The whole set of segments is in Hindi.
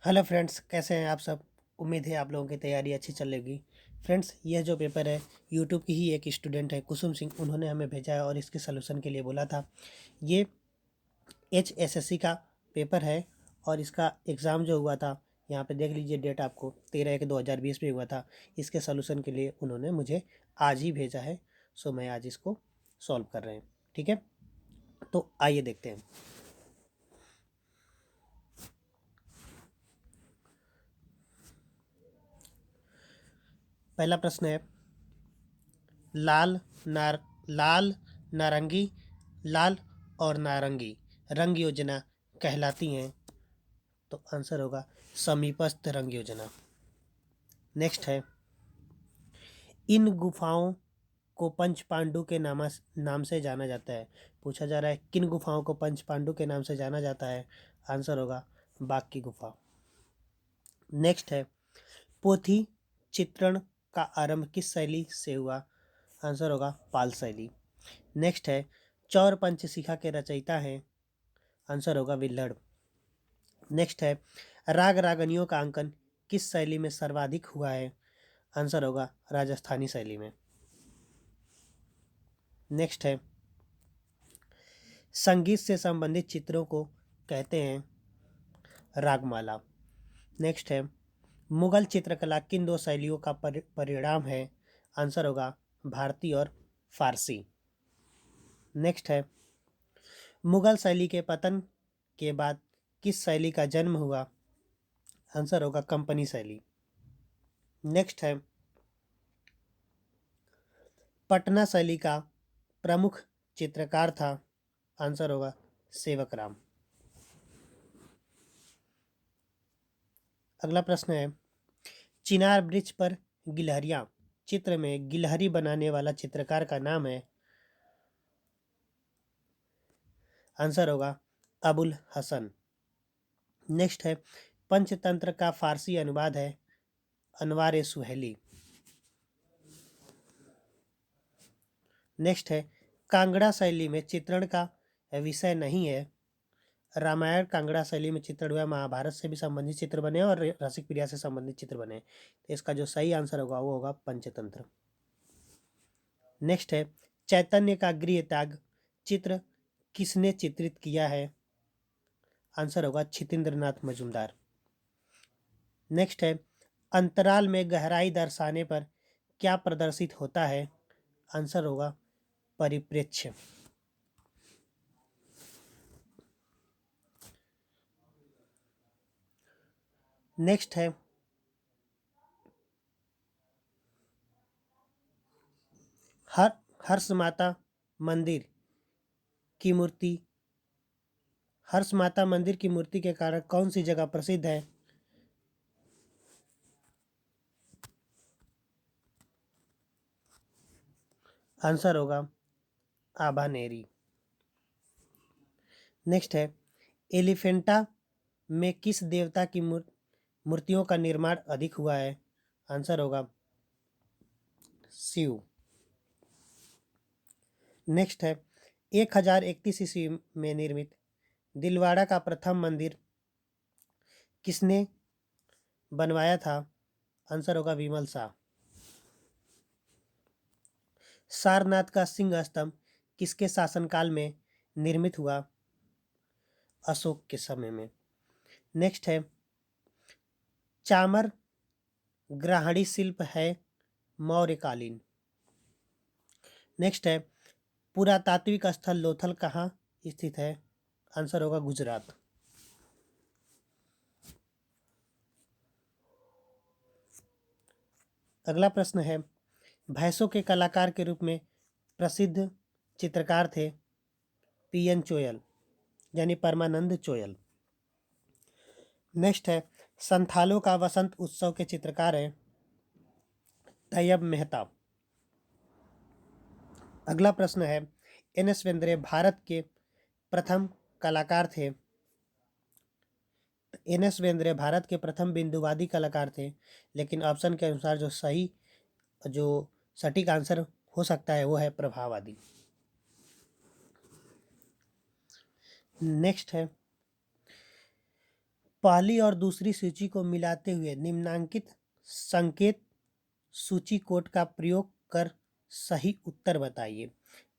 हेलो फ्रेंड्स, कैसे हैं आप सब। उम्मीद है आप लोगों की तैयारी अच्छी चलेगी। फ्रेंड्स, यह जो पेपर है यूट्यूब की ही एक स्टूडेंट है कुसुम सिंह, उन्होंने हमें भेजा है और इसके सलूशन के लिए बोला था। ये HSSC का पेपर है और इसका एग्ज़ाम जो हुआ था, यहाँ पे देख लीजिए डेट, आपको 13/1/2020 में हुआ था। इसके सलूशन के लिए उन्होंने मुझे आज ही भेजा है। सो मैं आज इसको सॉल्व कर रहे हैं। ठीक है, तो आइए देखते हैं। पहला प्रश्न है, लाल नार लाल नारंगी लाल और नारंगी रंग योजना कहलाती हैं। तो आंसर होगा समीपस्थ रंग योजना। नेक्स्ट है, इन गुफाओं को पंच पांडु के नाम से जाना जाता है। पूछा जा रहा है किन गुफाओं को पंच पांडु के नाम से जाना जाता है। आंसर होगा बाघ की गुफा। नेक्स्ट है, पोथी चित्रण का आरंभ किस शैली से हुआ। आंसर होगा पाल शैली। नेक्स्ट है, चौर पंचशिखा के रचयिता हैं। आंसर होगा विल्हड़। नेक्स्ट है, राग रागनियों का अंकन किस शैली में सर्वाधिक हुआ है। आंसर होगा राजस्थानी शैली में। नेक्स्ट है, संगीत से संबंधित चित्रों को कहते हैं रागमाला। नेक्स्ट है, मुगल चित्रकला किन दो शैलियों का परिणाम है। आंसर होगा भारतीय और फारसी। नेक्स्ट है, मुगल शैली के पतन के बाद किस शैली का जन्म हुआ। आंसर होगा कंपनी शैली। नेक्स्ट है, पटना शैली का प्रमुख चित्रकार था। आंसर होगा सेवक राम। अगला प्रश्न है, चिनार वृक्ष पर गिलहरियां चित्र में गिलहरी बनाने वाला चित्रकार का नाम है। आंसर होगा अबुल हसन। नेक्स्ट है, पंचतंत्र का फारसी अनुवाद है अनवार ए सुहेली। नेक्स्ट है, कांगड़ा शैली में चित्रण का विषय नहीं है। रामायण कांगड़ा शैली में चित्रण हुआ, महाभारत से भी संबंधित चित्र बने और रसिक प्रिया से संबंधित चित्र बने। तो इसका जो सही आंसर होगा वो होगा पंचतंत्र। नेक्स्ट है, चैतन्य का गृह त्याग चित्र किसने चित्रित किया है। आंसर होगा छितेंद्रनाथ मजूमदार। नेक्स्ट है, अंतराल में गहराई दर्शाने पर क्या प्रदर्शित होता है। आंसर होगा परिप्रेक्ष्य। नेक्स्ट है, हर हर्ष माता मंदिर की मूर्ति हर्ष माता मंदिर की मूर्ति के कारण कौन सी जगह प्रसिद्ध है। आंसर होगा आभानेरी। नेक्स्ट है, एलिफेंटा में किस देवता की मूर्तियों का निर्माण अधिक हुआ है। आंसर होगा शिव। नेक्स्ट है, 1031 ईस्वी में निर्मित दिलवाड़ा का प्रथम मंदिर किसने बनवाया था। आंसर होगा विमल शाह। सारनाथ का सिंह स्तंभ किसके शासनकाल में निर्मित हुआ। अशोक के समय में। नेक्स्ट है, चामर ग्राहणी शिल्प है मौर्यकालीन। नेक्स्ट है, पुरातात्विक स्थल लोथल कहाँ स्थित है। आंसर होगा गुजरात। अगला प्रश्न है, भैंसों के कलाकार के रूप में प्रसिद्ध चित्रकार थे PN चोयल, यानी परमानंद चोयल। नेक्स्ट है, संथालों का वसंत उत्सव के चित्रकार हैं तैयब मेहता। अगला प्रश्न है, NS बेंद्रे भारत के प्रथम कलाकार थे। NS बेंद्रे भारत के प्रथम बिंदुवादी कलाकार थे, लेकिन ऑप्शन के अनुसार जो सटीक आंसर हो सकता है वो है प्रभाववादी। नेक्स्ट है, पहली और दूसरी सूची को मिलाते हुए निम्नांकित संकेत सूची कोड का प्रयोग कर सही उत्तर बताइए।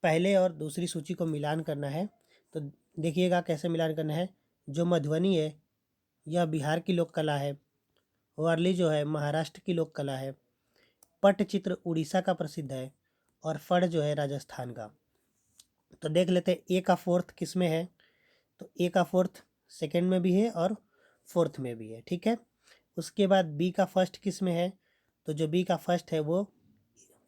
पहले और दूसरी सूची को मिलान करना है, तो देखिएगा कैसे मिलान करना है। जो मधुबनी है यह बिहार की लोक कला है, वर्ली जो है महाराष्ट्र की लोक कला है, पट्टचित्र उड़ीसा का प्रसिद्ध है और फड़ जो है राजस्थान का। तो देख लेते हैं ए का फोर्थ किस में है। तो ए का फोर्थ सेकंड में भी है और फोर्थ में भी है, ठीक है। उसके बाद बी का फर्स्ट किस में है। तो जो बी का फर्स्ट है वो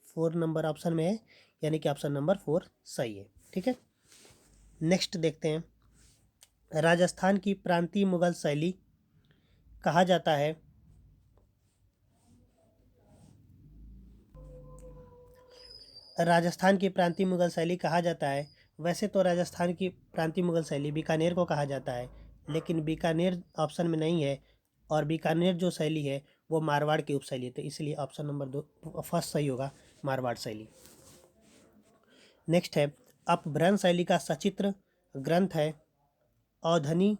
4 नंबर ऑप्शन में है, यानी कि ऑप्शन नंबर 4 सही है, ठीक है। नेक्स्ट देखते हैं। राजस्थान की प्रांतीय मुगल शैली कहा जाता है। राजस्थान की प्रांतीय मुगल शैली कहा जाता है। वैसे तो राजस्थान की प्रांतीय मुगल शैली बीकानेर को कहा जाता है, लेकिन बीकानेर ऑप्शन में नहीं है और बीकानेर जो शैली है वो मारवाड़ की उपशैली है, तो इसलिए ऑप्शन नंबर 2 फर्स्ट सही होगा, मारवाड़ शैली। नेक्स्ट है, अपभ्रंश शैली का सचित्र ग्रंथ है औधनी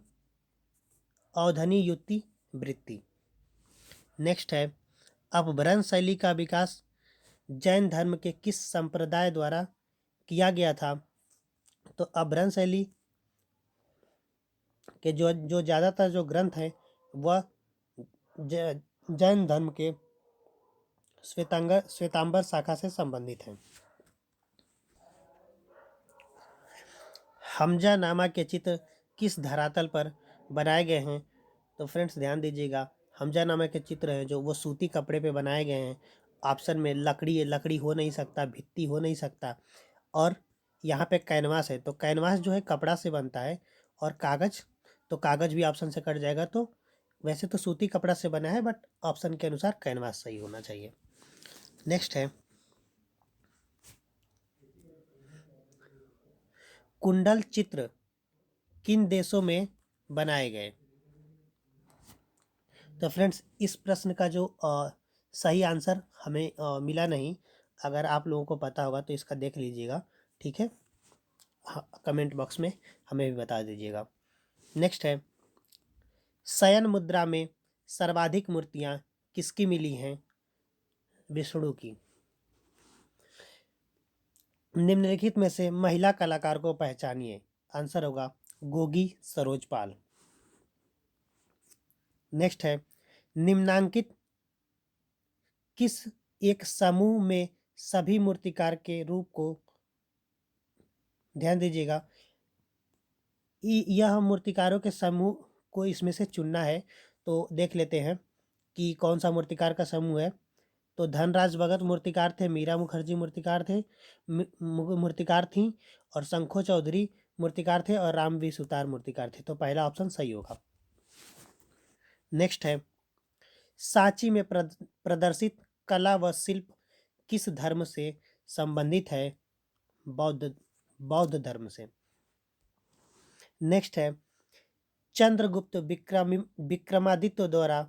औधनी युति वृत्ति। नेक्स्ट है, अपभ्रंश शैली का विकास जैन धर्म के किस संप्रदाय द्वारा किया गया था। तो अपभ्रंश शैली के जो ज़्यादातर जो ग्रंथ हैं वह जैन धर्म के श्वेतांबर शाखा से संबंधित हैं। हमजा नामा के चित्र किस धरातल पर बनाए गए हैं। तो फ्रेंड्स ध्यान दीजिएगा, हमजा नामा के चित्र हैं जो वो सूती कपड़े पे बनाए गए हैं। ऑप्शन में लकड़ी हो नहीं सकता, भित्ती हो नहीं सकता, और यहाँ पे कैनवास है, तो कैनवास जो है कपड़ा से बनता है, और कागज़, तो कागज़ भी ऑप्शन से कट जाएगा। तो वैसे तो सूती कपड़ा से बना है, बट ऑप्शन के अनुसार कैनवास सही होना चाहिए। नेक्स्ट है, कुंडल चित्र किन देशों में बनाए गए। तो फ्रेंड्स इस प्रश्न का जो सही आंसर हमें मिला नहीं, अगर आप लोगों को पता होगा तो इसका देख लीजिएगा, ठीक है। हाँ, कमेंट बॉक्स में हमें भी बता दीजिएगा। नेक्स्ट है, शयन मुद्रा में सर्वाधिक मूर्तियाँ किसकी मिली हैं। विष्णु की। निम्नलिखित में से महिला कलाकार को पहचानिए। आंसर होगा गोगी सरोज पाल। नेक्स्ट है, निम्नांकित किस एक समूह में सभी मूर्तिकार के रूप को, ध्यान दीजिएगा, यह मूर्तिकारों के समूह को इसमें से चुनना है। तो देख लेते हैं कि कौन सा मूर्तिकार का समूह है। तो धनराज भगत मूर्तिकार थे, मीरा मुखर्जी मूर्तिकार थे, मूर्तिकार थी, और शंखो चौधरी मूर्तिकार थे, और रामवी सुतार मूर्तिकार थे। तो पहला ऑप्शन सही होगा। नेक्स्ट है, सांची में प्रदर्शित कला व शिल्प किस धर्म से संबंधित है। बौद्ध धर्म से। नेक्स्ट है, चंद्रगुप्त विक्रमादित्य द्वारा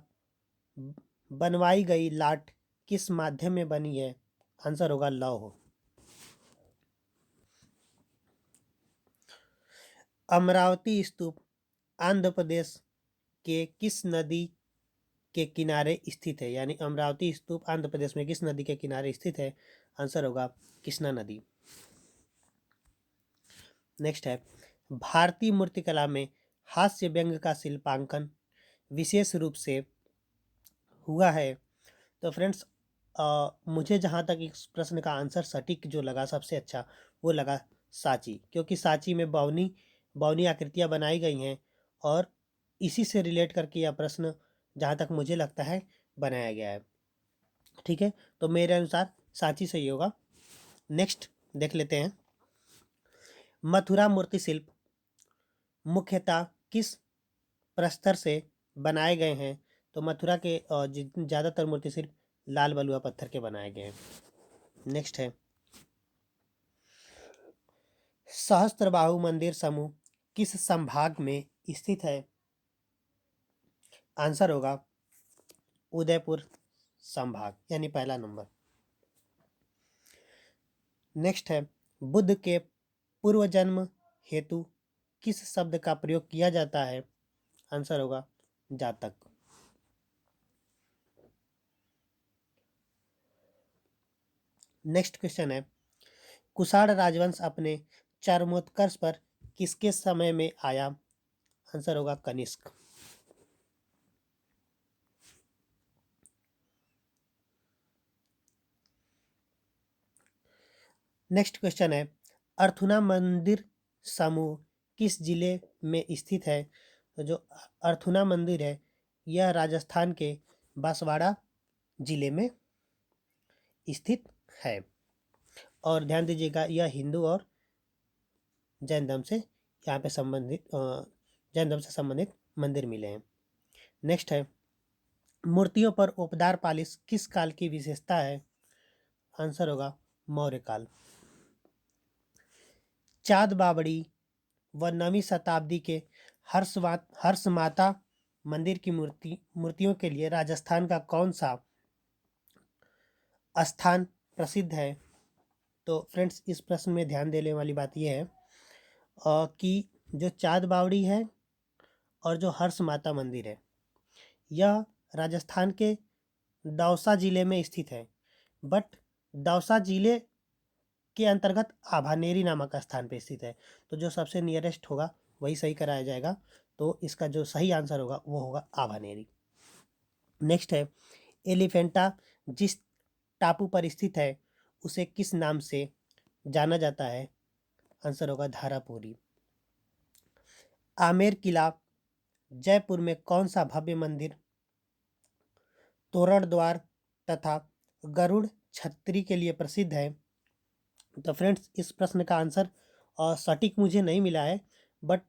बनवाई गई लाट किस माध्यम में बनी है। आंसर होगा लौह। अमरावती स्तूप आंध्र प्रदेश के किस नदी के किनारे स्थित है, यानी अमरावती स्तूप आंध्र प्रदेश में किस नदी के किनारे स्थित है। आंसर होगा कृष्णा नदी। नेक्स्ट है, भारतीय मूर्तिकला में हास्य व्यंग का शिल्पांकन विशेष रूप से हुआ है। तो फ्रेंड्स मुझे जहाँ तक इस प्रश्न का आंसर सटीक जो लगा सबसे अच्छा, वो लगा सांची, क्योंकि सांची में बौनी आकृतियाँ बनाई गई हैं, और इसी से रिलेट करके यह प्रश्न जहाँ तक मुझे लगता है बनाया गया है, ठीक है। तो मेरे अनुसार सांची सही होगा। नेक्स्ट देख लेते हैं, मथुरा मूर्ति शिल्प मुख्यतः किस प्रस्तर से बनाए गए हैं। तो मथुरा के ज़्यादातर मूर्ति शिल्प लाल बलुआ पत्थर के बनाए गए हैं। नेक्स्ट है, सहस्त्रबाहु मंदिर समूह किस संभाग में स्थित है। आंसर होगा उदयपुर संभाग, यानी पहला नंबर। नेक्स्ट है, बुद्ध के पूर्व जन्म हेतु किस शब्द का प्रयोग किया जाता है। आंसर होगा जातक। नेक्स्ट क्वेश्चन है, कुषाण राजवंश अपने चरमोत्कर्ष पर किसके समय में आया? आंसर होगा कनिष्क। नेक्स्ट क्वेश्चन है, अर्थुना मंदिर समूह किस जिले में स्थित है? तो जो अर्थुना मंदिर है यह राजस्थान के बांसवाड़ा जिले में स्थित है। और ध्यान दीजिएगा यह हिंदू और जैन धर्म से यहाँ पे संबंधित जैन धर्म से संबंधित मंदिर मिले हैं। नेक्स्ट है, मूर्तियों पर उपदार पालिश किस काल की विशेषता है? आंसर होगा मौर्य काल। चाँद बावड़ी व 9वीं शताब्दी के हर्ष माता मंदिर की मूर्तियों के लिए राजस्थान का कौन सा स्थान प्रसिद्ध है? तो फ्रेंड्स इस प्रश्न में ध्यान देने वाली बात यह है कि जो चाँद बावड़ी है और जो हर्ष माता मंदिर है यह राजस्थान के दौसा जिले में स्थित है, बट दौसा जिले के अंतर्गत आभानेरी नामक स्थान पर स्थित है। तो जो सबसे नियरेस्ट होगा वही सही कराया जाएगा। तो इसका जो सही आंसर होगा वो होगा आभानेरी। नेक्स्ट है, एलिफेंटा जिस टापू पर स्थित है उसे किस नाम से जाना जाता है? आंसर होगा धारापुरी। आमेर किला जयपुर में कौन सा भव्य मंदिर तोरण द्वार तथा गरुड़ छतरी के लिए प्रसिद्ध है? तो फ्रेंड्स इस प्रश्न का आंसर सटीक मुझे नहीं मिला है, बट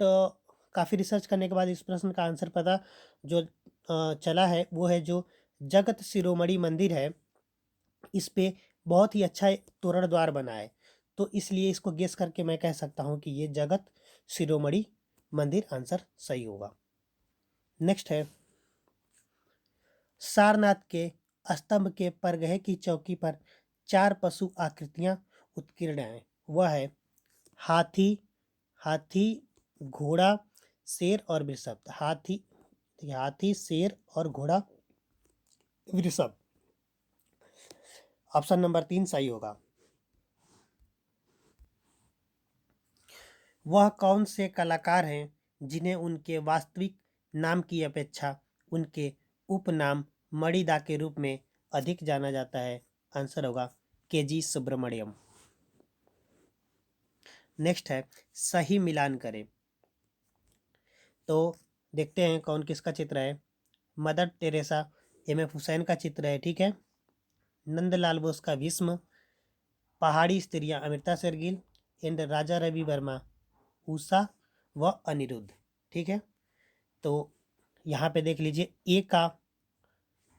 काफ़ी रिसर्च करने के बाद इस प्रश्न का आंसर पता जो चला है वो है जो जगत शिरोमणि मंदिर है, इस पे बहुत ही अच्छा तोरण द्वार बना है। तो इसलिए इसको गेस करके मैं कह सकता हूँ कि ये जगत शिरोमणि मंदिर आंसर सही होगा। नेक्स्ट है, सारनाथ के स्तंभ के परगहे की चौकी पर 4 पशु आकृतियां उत्कीर्ण हैं। वह है हाथी, घोड़ा, शेर और वृषभ। हाथी, शेर और घोड़ा, वृषभ। ऑप्शन नंबर 3 सही होगा। वह कौन से कलाकार हैं जिन्हें उनके वास्तविक नाम की अपेक्षा उनके उपनाम मणिदा के रूप में अधिक जाना जाता है? आंसर होगा केजी सुब्रमण्यम। नेक्स्ट है, सही मिलान करें। तो देखते हैं कौन किसका चित्र है। Mother Teresa MF. हुसैन का चित्र है, ठीक है। नंदलाल बोस का भीष्म, पहाड़ी स्त्रियां अमृता शेरगिल एंड राजा रवि वर्मा उषा व अनिरुद्ध, ठीक है। तो यहाँ पे देख लीजिए ए का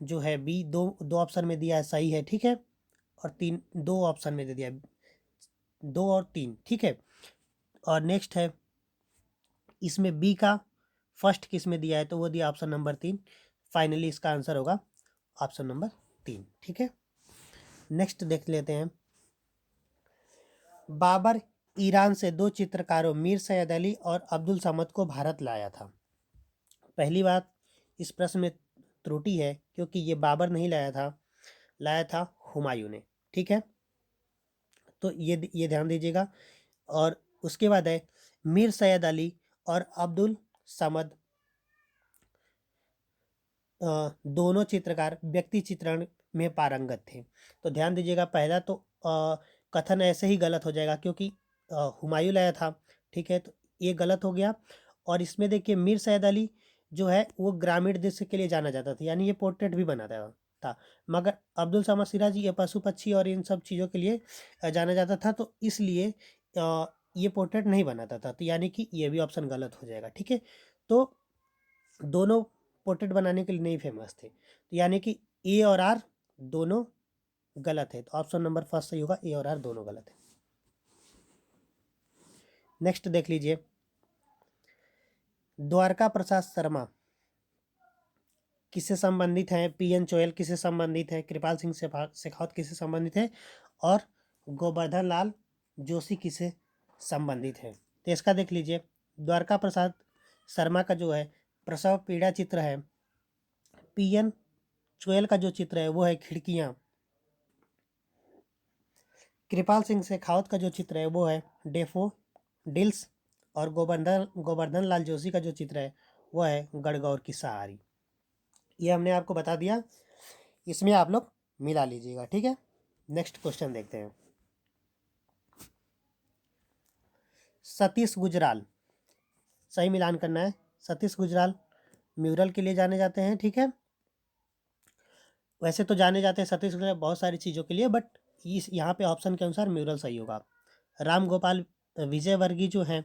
जो है बी दो ऑप्शन में दिया है सही है, ठीक है। और 3 2 ऑप्शन में दे दिया 2 और 3, ठीक है। और नेक्स्ट है इसमें बी का फर्स्ट किस में दिया है तो वो दिया ऑप्शन नंबर 3। फाइनली इसका आंसर होगा ऑप्शन नंबर 3, ठीक है। नेक्स्ट देख लेते हैं, बाबर ईरान से 2 चित्रकारों मीर सैयद अली और अब्दुल समद को भारत लाया था। पहली बात इस प्रश्न में त्रुटि है क्योंकि ये बाबर नहीं लाया था हुमायूं ने, ठीक है। तो ये ध्यान दीजिएगा। और उसके बाद है मीर सैयद अली और अब्दुल समद दोनों चित्रकार व्यक्ति चित्रण में पारंगत थे। तो ध्यान दीजिएगा पहला तो कथन ऐसे ही गलत हो जाएगा क्योंकि हुमायूं लाया था, ठीक है। तो ये गलत हो गया। और इसमें देखिए मीर सैयद अली जो है वो ग्रामीण दृश्य के लिए जाना जाता था, यानी ये पोर्ट्रेट भी बनाता था। मगर अब्दुल समद सिराज ये पशु पक्षी और इन सब चीज़ों के लिए जाना जाता था, तो इसलिए ये पोर्ट्रेट नहीं बनाता था। तो यानी कि ये भी ऑप्शन गलत हो जाएगा, ठीक है। तो दोनों पोर्ट्रेट बनाने के लिए नहीं फेमस थे, तो यानी कि ए और आर दोनों गलत है। तो ऑप्शन नंबर फर्स्ट सही होगा, ए और आर दोनों गलत है। नेक्स्ट देख लीजिए, द्वारका प्रसाद शर्मा किससे संबंधित हैं? पीएन चोयल किससे संबंधित है? कृपाल सिंह शेखावत किससे संबंधित है? और गोवर्धन लाल जोशी किससे संबंधित है? तो इसका देख लीजिए, द्वारका प्रसाद शर्मा का जो है प्रसव पीड़ा चित्र है पीएन चोयल का जो चित्र है वो है खिड़कियाँ। कृपाल सिंह शेखावत का जो चित्र है वो है डेफोडिल्स। और गोवर्धन लाल जोशी का जो चित्र है वो है गणगौर की सवारी। ये हमने आपको बता दिया, इसमें आप लोग मिला लीजिएगा, ठीक है। नेक्स्ट क्वेश्चन देखते हैं। सतीश गुजराल, सही मिलान करना है। सतीश गुजराल म्यूरल के लिए जाने जाते हैं, ठीक है। वैसे तो जाने जाते हैं सतीश गुजराल बहुत सारी चीज़ों के लिए, बट इस यहाँ पे ऑप्शन के अनुसार म्यूरल सही होगा। राम गोपाल विजयवर्गीय जो हैं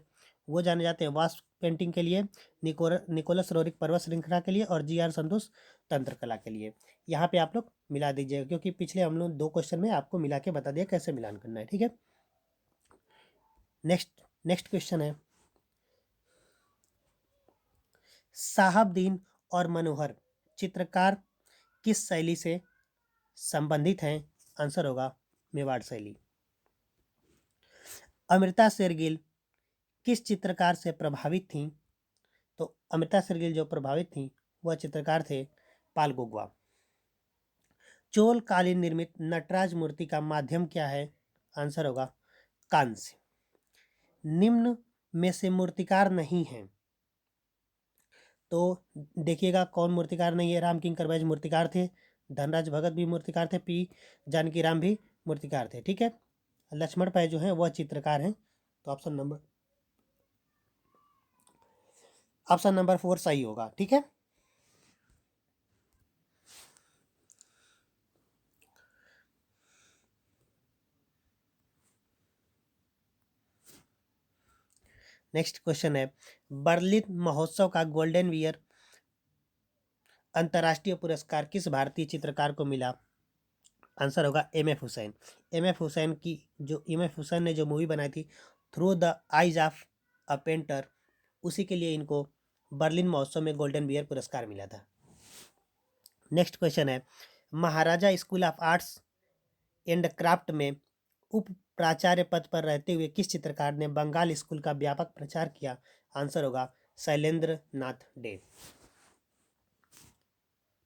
वो जाने जाते हैं वास्तु पेंटिंग के लिए, निकोलस रोरिक पर्वत श्रृंखला के लिए, और जी.आर. संतोष तंत्र कला के लिए। यहाँ पे आप लोग मिला दीजिएगा, क्योंकि पिछले हम लोग 2 क्वेश्चन में आपको मिला के बता दिया कैसे मिलान करना है, ठीक है। नेक्स्ट नेक्स्ट क्वेश्चन है, साहबदीन और मनोहर चित्रकार किस शैली से संबंधित हैं? आंसर होगा मेवाड़ शैली। अमृता शेरगिल किस चित्रकार से प्रभावित थीं? तो अमृता शेरगिल जो प्रभावित थीं वह चित्रकार थे पाल गुगवा। चोल कालीन निर्मित नटराज मूर्ति का माध्यम क्या है? आंसर होगा कांस्य। निम्न में से मूर्तिकार नहीं है, तो देखिएगा कौन मूर्तिकार नहीं है। राम किंकर बैज मूर्तिकार थे, धनराज भगत भी मूर्तिकार थे, पी जानकी राम भी मूर्तिकार थे, ठीक है। लक्ष्मण पै जो हैं वह चित्रकार हैं। तो ऑप्शन नंबर 4 सही होगा, ठीक है। नेक्स्ट क्वेश्चन है, बर्लिन महोत्सव का गोल्डन ईयर अंतर्राष्ट्रीय पुरस्कार किस भारतीय चित्रकार को मिला? आंसर होगा एम.एफ. हुसैन। एम.एफ. हुसैन ने जो मूवी बनाई थी through the eyes of a painter, उसी के लिए इनको बर्लिन महोत्सव में गोल्डन बियर पुरस्कार मिला था। नेक्स्ट क्वेश्चन है, Maharaja School of Arts and Craft में उप प्राचार्य पद पर रहते हुए किस चित्रकार ने बंगाल स्कूल का व्यापक प्रचार किया? आंसर होगा शैलेंद्र नाथ डे।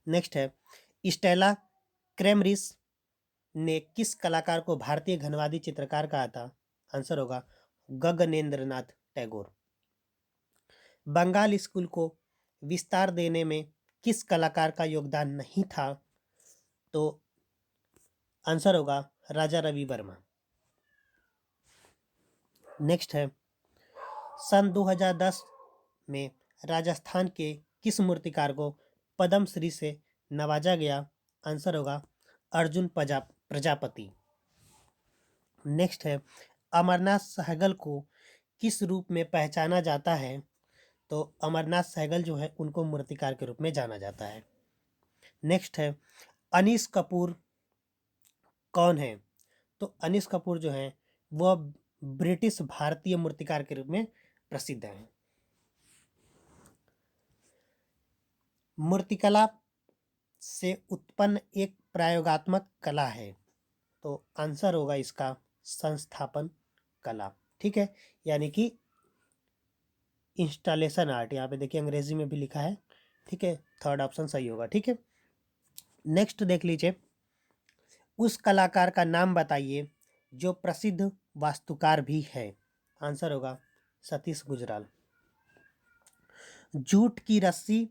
नेक्स्ट है, स्टेला क्रेमरिस ने किस कलाकार को भारतीय घनवादी चित्रकार कहा था? आंसर होगा गगनेंद्र नाथ टैगोर। बंगाल स्कूल को विस्तार देने में किस कलाकार का योगदान नहीं था? तो आंसर होगा राजा रवि वर्मा। नेक्स्ट है, सन 2010 में राजस्थान के किस मूर्तिकार को पद्म श्री से नवाजा गया? आंसर होगा अर्जुन प्रजापति। नेक्स्ट है, अमरनाथ सहगल को किस रूप में पहचाना जाता है? तो अमरनाथ सहगल जो है उनको मूर्तिकार के रूप में जाना जाता है। नेक्स्ट है, अनीस कपूर कौन है? तो अनीस कपूर जो है वह ब्रिटिश भारतीय मूर्तिकार के रूप में प्रसिद्ध हैं। मूर्तिकला से उत्पन्न एक प्रयोगात्मक कला है, तो आंसर होगा इसका संस्थापन कला, ठीक है, यानी कि इंस्टॉलेशन आर्ट। यहाँ पे देखिए अंग्रेजी में भी लिखा है, ठीक है, थर्ड ऑप्शन सही होगा, ठीक है। नेक्स्ट देख लीजिए, उस कलाकार का नाम बताइए जो प्रसिद्ध वास्तुकार भी है? आंसर होगा सतीश गुजराल। जूट की रस्सी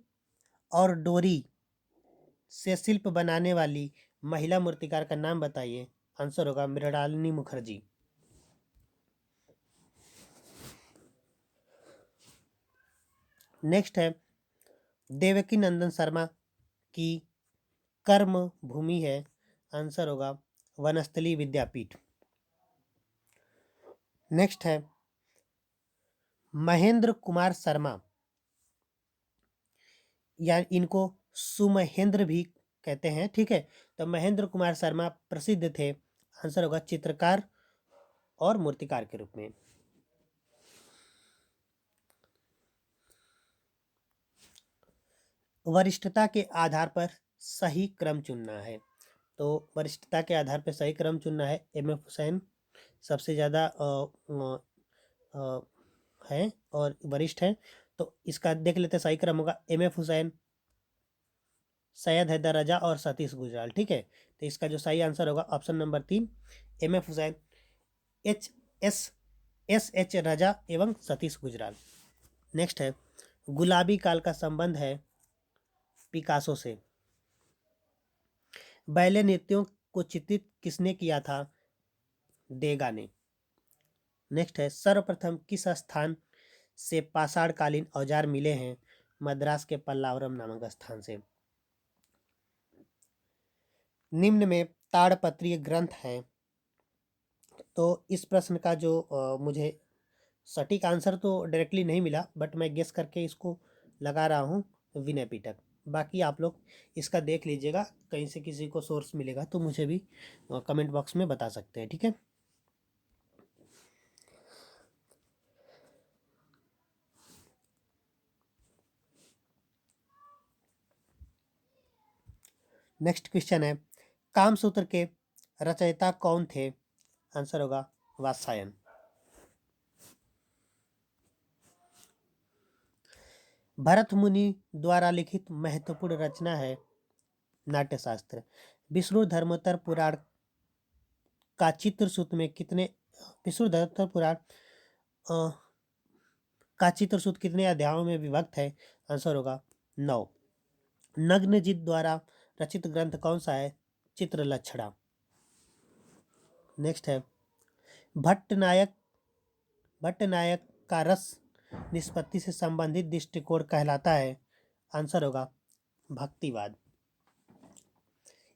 और डोरी से शिल्प बनाने वाली महिला मूर्तिकार का नाम बताइए? आंसर होगा मृणालिनी मुखर्जी। नेक्स्ट है, देवकी नंदन शर्मा की कर्म भूमि है? आंसर होगा वनस्थली विद्यापीठ। नेक्स्ट है, महेंद्र कुमार शर्मा, या इनको सुमहेंद्र भी कहते हैं, ठीक है। तो महेंद्र कुमार शर्मा प्रसिद्ध थे, आंसर होगा चित्रकार और मूर्तिकार के रूप में। वरिष्ठता के आधार पर सही क्रम चुनना है, तो वरिष्ठता के आधार पर सही क्रम चुनना है। एम.एफ. हुसैन सबसे ज़्यादा हैं और वरिष्ठ हैं, तो इसका देख लेते हैं। सही क्रम होगा एम.एफ. हुसैन, सैयद हैदर रजा और सतीश गुजराल। ठीक है, तो इसका जो सही आंसर होगा option number 3, M.F. Husain, H S Raza एवं सतीश गुजराल। नेक्स्ट है, गुलाबी काल का संबंध है पिकासो से। बैले नृत्यों को चित्रित किसने किया था? देगा ने। नेक्स्ट है, सर्वप्रथम किस स्थान से पाषाणकालीन औजार मिले हैं? मद्रास के पल्लावरम नामक स्थान से। निम्न में ताड़पत्रीय ग्रंथ है। तो इस प्रश्न का जो मुझे सटीक आंसर तो डायरेक्टली नहीं मिला, बट मैं गेस करके इसको लगा रहा हूँ विनय पिटक। बाकी आप लोग इसका देख लीजिएगा, कहीं से किसी को सोर्स मिलेगा तो मुझे भी कमेंट बॉक्स में बता सकते हैं। ठीक है, नेक्स्ट क्वेश्चन है, कामसूत्र के रचयिता कौन थे? आंसर होगा वात्स्यायन। भरत मुनि द्वारा लिखित महत्वपूर्ण रचना है नाट्यशास्त्र। विष्णु धर्मोत्तर पुराण का चित्रसूत्र में कितने विष्णु धर्मोत्तर पुराण का चित्रसूत्र कितने अध्यायों में विभक्त है? आंसर होगा 9। नग्नजित द्वारा रचित ग्रंथ कौन सा है? चित्रलक्षणा। नेक्स्ट है, भट्टनायक भट्टनायक का रस निष्पत्ति से संबंधित दृष्टिकोण कहलाता है? आंसर होगा भक्तिवाद।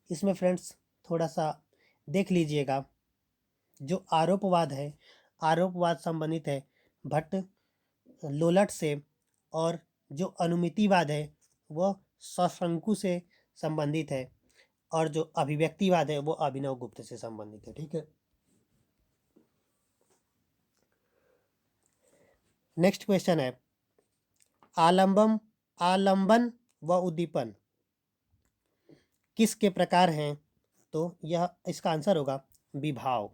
इसमें फ्रेंड्स थोड़ा सा देख लीजिएगा, जो आरोपवाद है, आरोपवाद संबंधित है भट्ट लोलट से, और जो अनुमितिवाद है वह सशंकु से संबंधित है, और जो अभिव्यक्तिवाद है वो अभिनव गुप्त से संबंधित है। ठीक है, नेक्स्ट क्वेश्चन है, आलंबन व उद्दीपन किसके प्रकार हैं? तो यह इसका आंसर होगा विभाव।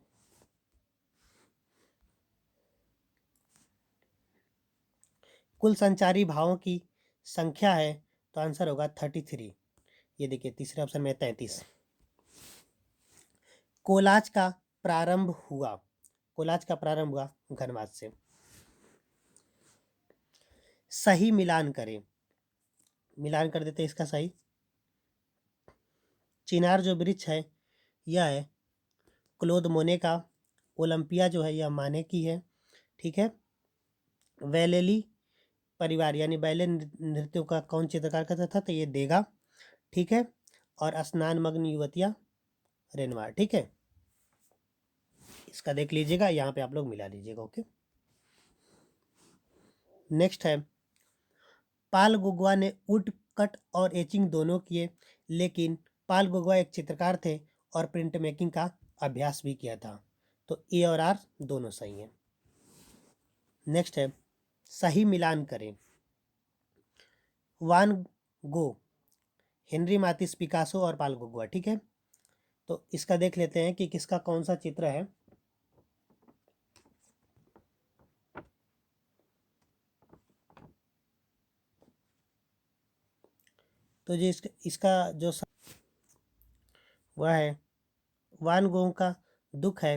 कुल संचारी भावों की संख्या है? तो आंसर होगा 33। ये देखिए तीसरे ऑप्शन में 33। कोलाज का प्रारंभ हुआ घनवाद से। सही मिलान करें, मिलान कर देते इसका सही। चिनार जो वृक्ष है यह है क्लोद मोने का। ओलंपिया जो है यह माने की है। ठीक है, वैलेली परिवार यानी बैले नृत्यों का कौन चित्रकार करता था? तो ये देगा। ठीक है, और स्नान मग्न युवतियाँ रेनवार। ठीक है, इसका देख लीजिएगा, यहाँ पे आप लोग मिला लीजिएगा। ओके, नेक्स्ट है, पाल गुगवा ने वुड कट और एचिंग दोनों किए, लेकिन पाल गुगवा एक चित्रकार थे और प्रिंट मेकिंग का अभ्यास भी किया था। तो ए और आर दोनों सही हैं। नेक्स्ट है, सही मिलान करें। वान गो, हेनरी मातिस, पिकासो और पाल गुगवा। ठीक है, तो इसका देख लेते हैं कि किसका कौन सा चित्र है। तो जो इसका जो वह है वान गोह का दुख है,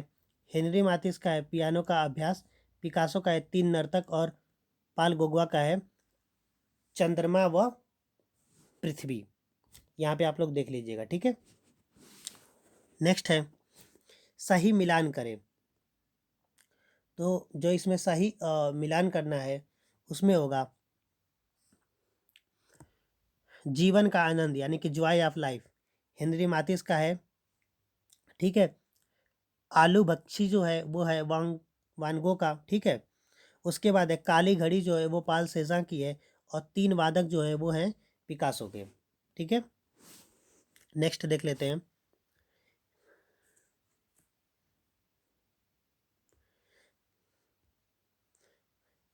हेनरी मातिस का है पियानो का अभ्यास, पिकासो का है तीन नर्तक, और पाल गोगवा का है चंद्रमा व पृथ्वी। यहाँ पे आप लोग देख लीजिएगा। ठीक है, नेक्स्ट है, सही मिलान करें। तो जो इसमें सही मिलान करना है उसमें होगा जीवन का आनंद यानी कि जॉय ऑफ लाइफ, हेनरी मातिस का है। ठीक है, आलू बख्शी जो है वो है वानगो का। ठीक है, उसके बाद है काली घड़ी जो है वो पाल सेजा की है, और तीन वादक जो है वो हैं पिकासो के। ठीक है, नेक्स्ट देख लेते हैं,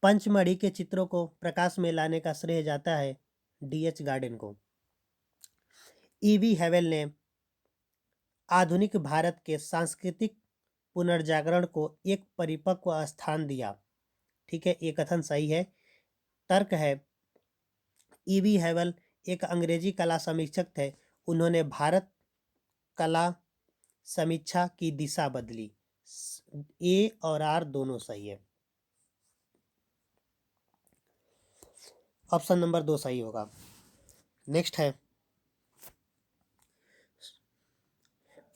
पंचमढ़ी के चित्रों को प्रकाश में लाने का श्रेय जाता है D.H. गार्डन को। E.V. हैवेल ने आधुनिक भारत के सांस्कृतिक पुनर्जागरण को एक परिपक्व स्थान दिया। ठीक है, ये कथन सही है। तर्क है, E.V. हैवेल एक अंग्रेजी कला समीक्षक थे, उन्होंने भारत कला समीक्षा की दिशा बदली। ए और आर दोनों सही है। ऑप्शन नंबर 2 सही होगा। नेक्स्ट है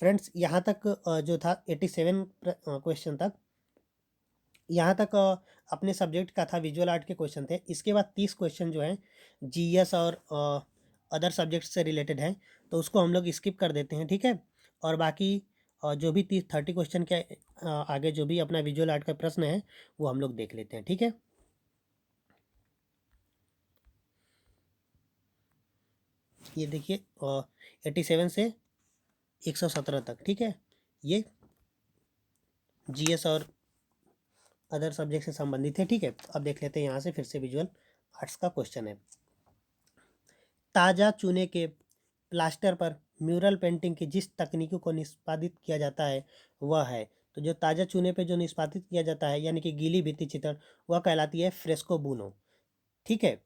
फ्रेंड्स, यहाँ तक जो था 87 क्वेश्चन तक, यहाँ तक अपने सब्जेक्ट का था, विजुअल आर्ट के क्वेश्चन थे। इसके बाद 30 क्वेश्चन जो हैं जीएस और अदर सब्जेक्ट से रिलेटेड हैं, तो उसको हम लोग स्किप कर देते हैं, ठीक है। और बाकी जो भी 30 क्वेश्चन के आगे जो भी अपना विजुअल आर्ट का प्रश्न है वो हम लोग देख लेते हैं, ठीक है। ये देखिए 87 से 117 तक, ठीक है। ये जीएस और अदर सब्जेक्ट से संबंधित है, ठीक है। अब देख लेते हैं यहाँ से फिर से विजुअल आर्ट्स का क्वेश्चन है। ताज़ा चूने के प्लास्टर पर म्यूरल पेंटिंग की जिस तकनीकों को निष्पादित किया जाता है वह है, तो जो ताज़ा चूने पे जो निष्पादित किया जाता है यानी कि गीली भित्ति चित्रण, वह कहलाती है फ्रेस्को बुनो, ठीक है।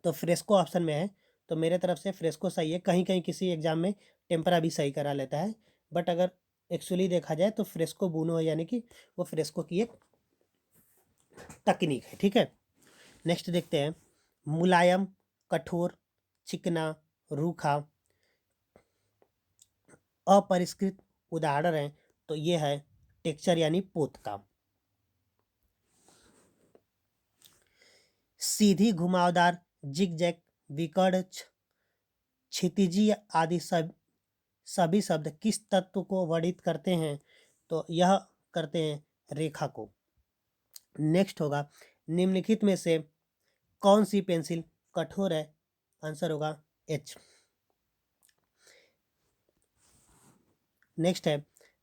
तो फ्रेस्को ऑप्शन में है, तो मेरे तरफ से फ्रेस्को सही है। कहीं कहीं किसी एग्जाम में टेम्परा भी सही करा लेता है, बट अगर एक्चुअली देखा जाए तो फ्रेस्को बुनो है, यानी कि वो फ्रेस्को की एक तकनीक है, ठीक है। नेक्स्ट देखते हैं, मुलायम, कठोर, चिकना, रूखा, अपरिष्कृत उदाहरण है, तो ये है टेक्सचर यानी पोत का। सीधी, घुमावदार, जिगजैग, विकर्ण, क्षितिजी आदि सभी शब्द किस तत्व को वर्णित करते हैं, तो यह करते हैं रेखा को। नेक्स्ट होगा, निम्नलिखित में से कौन सी पेंसिल कठोर है, आंसर होगा एच। नेक्स्ट है,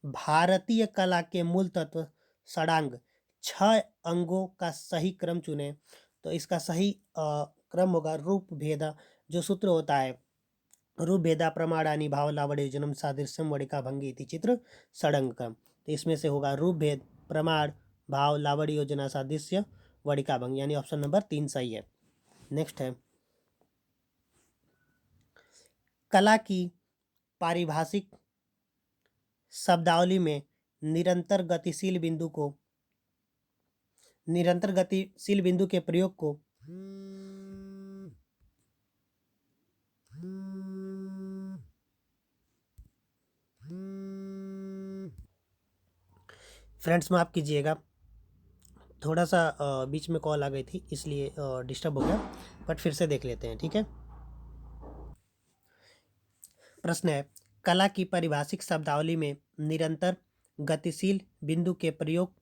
भारतीय कला के मूल तत्व षडांग 6 अंगों का सही क्रम चुने, तो इसका सही क्रम होगा रूप भेदा, जो सूत्र होता है रूप भेदा प्रमाणानि भाव लावण्य योजनम सादृश्यम वणिका भंगी इति चित्र षडंग क्रम, तो इसमें से होगा रूप भेद, प्रमाण, भाव, लावण्य योजना, सादृश्य, वणिका भंग, यानी ऑप्शन नंबर 3 सही है। नेक्स्ट है, कला की पारिभाषिक शब्दावली में निरंतर गतिशील बिंदु के प्रयोग को फ्रेंड्स माफ कीजिएगा, थोड़ा सा बीच में कॉल आ गई थी इसलिए डिस्टर्ब हो गया, बट फिर से देख लेते हैं, ठीक है। प्रश्न है, कला की पारिभाषिक शब्दावली में निरंतर गतिशील बिंदु के प्रयोग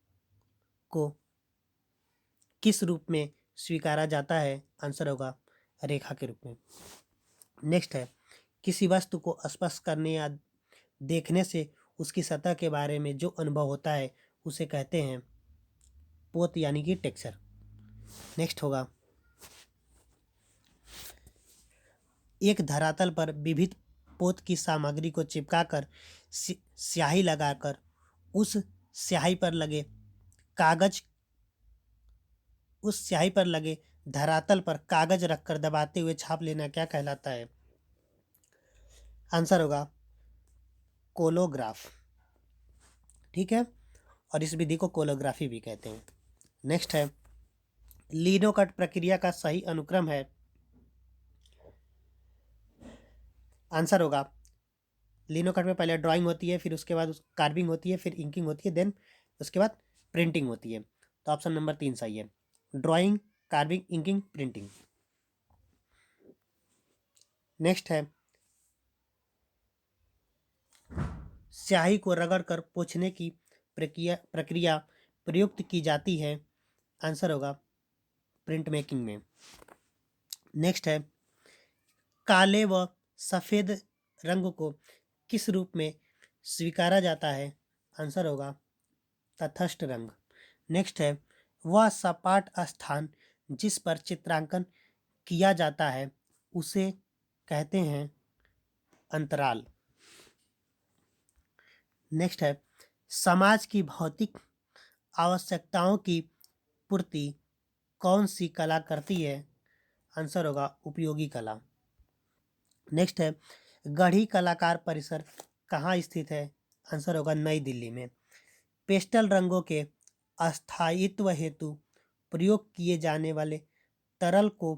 को किस रूप में स्वीकारा जाता है, आंसर होगा रेखा के रूप में। नेक्स्ट है, किसी वस्तु को स्पर्श करने या देखने से उसकी सतह के बारे में जो अनुभव होता है उसे कहते हैं पोत यानी कि टेक्सचर। नेक्स्ट होगा, एक धरातल पर विविध पोत की सामग्री को चिपकाकर स्याही लगाकर उस स्याही पर लगे कागज उस स्याही पर लगे धरातल पर कागज रखकर दबाते हुए छाप लेना क्या कहलाता है, आंसर होगा कोलोग्राफ, ठीक है। और इस विधि को कोलोग्राफी भी कहते हैं। नेक्स्ट है, लिनोकट प्रक्रिया का सही अनुक्रम है, आंसर होगा लिनोकट में पहले ड्राइंग होती है, फिर उसके बाद कार्विंग होती है, फिर इंकिंग होती है, देन उसके बाद प्रिंटिंग होती है, तो ऑप्शन नंबर 3 सही है, drawing, carving, inking, printing. Next है, स्याही को रगड़कर पोंछने की प्रक्रिया प्रयुक्त की जाती है, आंसर होगा प्रिंट मेकिंग में। नेक्स्ट है, काले व सफ़ेद रंग को किस रूप में स्वीकारा जाता है, आंसर होगा तटस्थ रंग। नेक्स्ट है, वह सपाट स्थान जिस पर चित्रांकन किया जाता है उसे कहते हैं अंतराल। नेक्स्ट है, समाज की भौतिक आवश्यकताओं की पूर्ति कौन सी कला करती है, आंसर होगा उपयोगी कला। नेक्स्ट है गढ़ी कलाकार परिसर कहाँ स्थित है? आंसर होगा नई दिल्ली में। पेस्टल रंगों के अस्थायित्व हेतु प्रयोग किए जाने वाले तरल को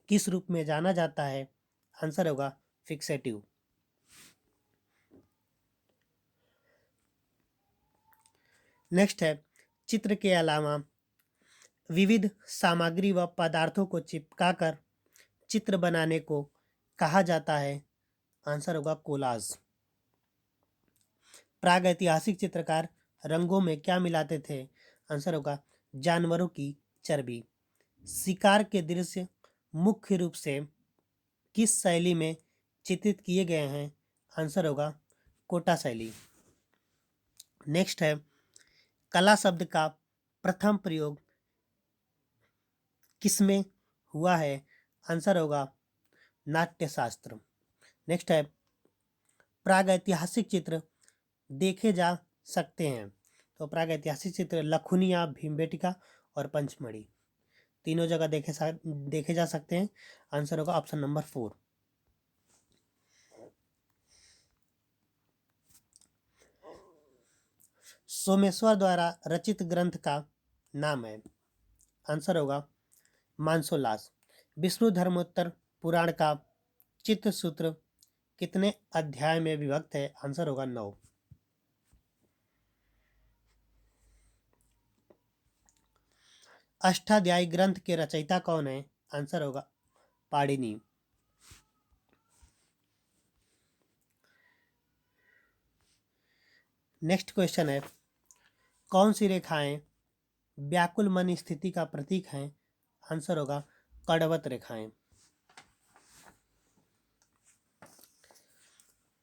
किस रूप में जाना जाता है? आंसर होगा फिक्सेटिव। नेक्स्ट है चित्र के अलावा विविध सामग्री व पदार्थों को चिपकाकर चित्र बनाने को कहा जाता है? आंसर होगा कोलाज। प्रागैतिहासिक चित्रकार रंगों में क्या मिलाते थे? आंसर होगा जानवरों की चर्बी। शिकार के दृश्य मुख्य रूप से किस शैली में चित्रित किए गए हैं? आंसर होगा कोटा शैली। नेक्स्ट है कला शब्द का प्रथम प्रयोग किसमें हुआ है? आंसर होगा नाट्यशास्त्र। नेक्स्ट है प्रागैतिहासिक चित्र देखे जा सकते हैं। तो प्रागैतिहासिक चित्र लखुनिया, भीमबेटका और पंचमढ़ी तीनों जगह देखे जा सकते हैं। आंसर होगा ऑप्शन नंबर 4। सोमेश्वर द्वारा रचित ग्रंथ का नाम है? आंसर होगा मानसोल्लास। विष्णु धर्मोत्तर पुराण का चित्रसूत्र कितने अध्याय में विभक्त है? आंसर होगा 9। अष्टाध्यायी ग्रंथ के रचयिता कौन है? आंसर होगा पाणिनि। नेक्स्ट क्वेश्चन है कौन सी रेखाएं व्याकुल मन स्थिति का प्रतीक हैं? आंसर होगा कड़वत रेखाएं।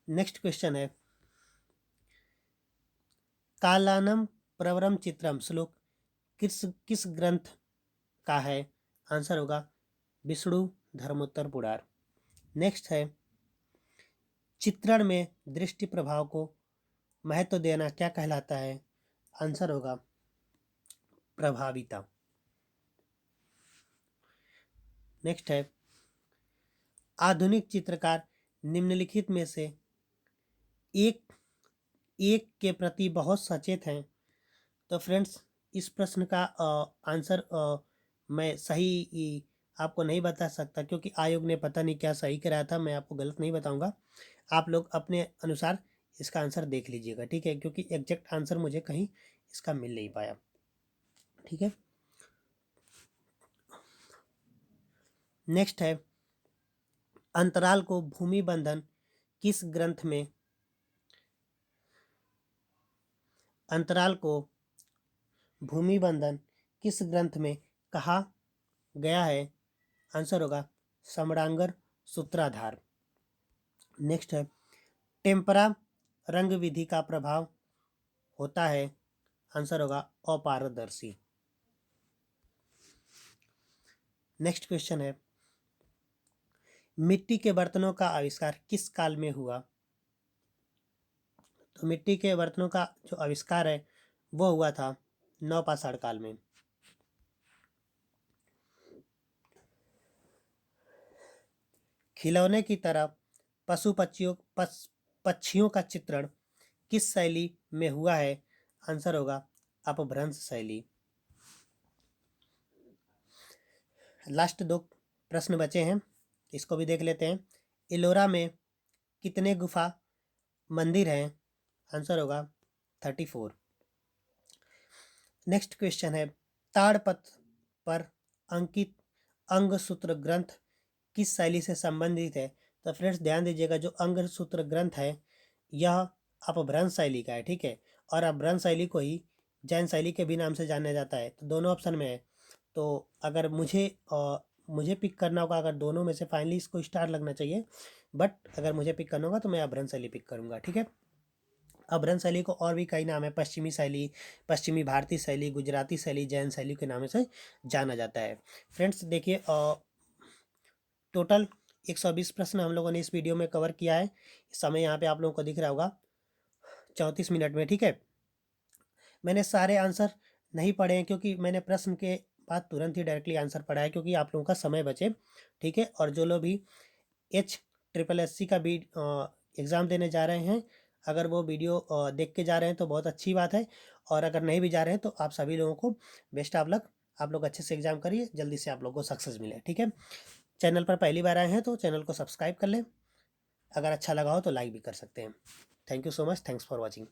नेक्स्ट क्वेश्चन है कालानम प्रवरम चित्रम श्लोक किस ग्रंथ का है? आंसर होगा विष्णु धर्मोत्तर पुराण। नेक्स्ट है चित्रण में दृष्टि प्रभाव को महत्व देना क्या कहलाता है? आंसर होगा प्रभाविता। नेक्स्ट है आधुनिक चित्रकार निम्नलिखित में से एक के प्रति बहुत सचेत हैं। तो फ्रेंड्स इस प्रश्न का आंसर मैं सही आपको नहीं बता सकता क्योंकि आयोग ने पता नहीं क्या सही कराया था। मैं आपको गलत नहीं बताऊंगा, आप लोग अपने अनुसार इसका आंसर देख लीजिएगा, ठीक है, क्योंकि एग्जैक्ट आंसर मुझे कहीं इसका मिल नहीं पाया, ठीक है। नेक्स्ट है अंतराल को भूमि बंधन किस ग्रंथ में अंतराल को भूमि बंधन किस ग्रंथ में कहा गया है? आंसर होगा सम्रांगर सूत्राधार। नेक्स्ट है टेम्परा रंग विधि का प्रभाव होता है? आंसर होगा अपारदर्शी। नेक्स्ट क्वेश्चन है मिट्टी के बर्तनों का आविष्कार किस काल में हुआ? तो मिट्टी के बर्तनों का जो आविष्कार है वो हुआ था नवपाषाण काल में। खिलौने की तरह पशु पक्षियों का चित्रण किस शैली में हुआ है? आंसर होगा अपभ्रंश शैली। लास्ट 2 प्रश्न बचे हैं, इसको भी देख लेते हैं। इलोरा में कितने गुफा मंदिर हैं? आंसर होगा 34। नेक्स्ट क्वेश्चन है ताड़पत्र पर अंकित अंगसूत्र ग्रंथ किस शैली से संबंधित है? तो फ्रेंड्स ध्यान दीजिएगा, जो अंगसूत्र ग्रंथ है यह अपभ्रंश शैली का है, ठीक है, और अपभ्रंश शैली को ही जैन शैली के भी नाम से जाना जाता है। तो दोनों ऑप्शन में है, तो अगर मुझे पिक करना होगा, अगर दोनों में से फाइनली इसको स्टार लगना चाहिए, बट अगर मुझे पिक करना होगा तो मैं अपभ्रंश शैली पिक करूँगा, ठीक है। अपभ्रंश शैली को और भी कई नाम है, पश्चिमी शैली, पश्चिमी भारतीय शैली, गुजराती शैली, जैन शैली के नाम से जाना जाता है। फ्रेंड्स देखिए टोटल 120 प्रश्न हम लोगों ने इस वीडियो में कवर किया है। समय यहाँ पे आप लोगों को दिख रहा होगा 34 मिनट में, ठीक है। मैंने सारे आंसर नहीं पढ़े हैं क्योंकि मैंने प्रश्न के बाद तुरंत ही डायरेक्टली आंसर पढ़ा है क्योंकि आप लोगों का समय बचे, ठीक है। और जो लोग भी SSC का भी एग्ज़ाम देने जा रहे हैं। अगर वो वीडियो देख के जा रहे हैं तो बहुत अच्छी बात है, और अगर नहीं भी जा रहे हैं तो आप सभी लोगों को बेस्ट ऑफ लक। आप लोग अच्छे से एग्ज़ाम करिए, जल्दी से आप लोगों को सक्सेस मिले, ठीक है। चैनल पर पहली बार आए हैं तो चैनल को सब्सक्राइब कर लें, अगर अच्छा लगा हो तो लाइक भी कर सकते हैं। Thank you so much, thanks for watching.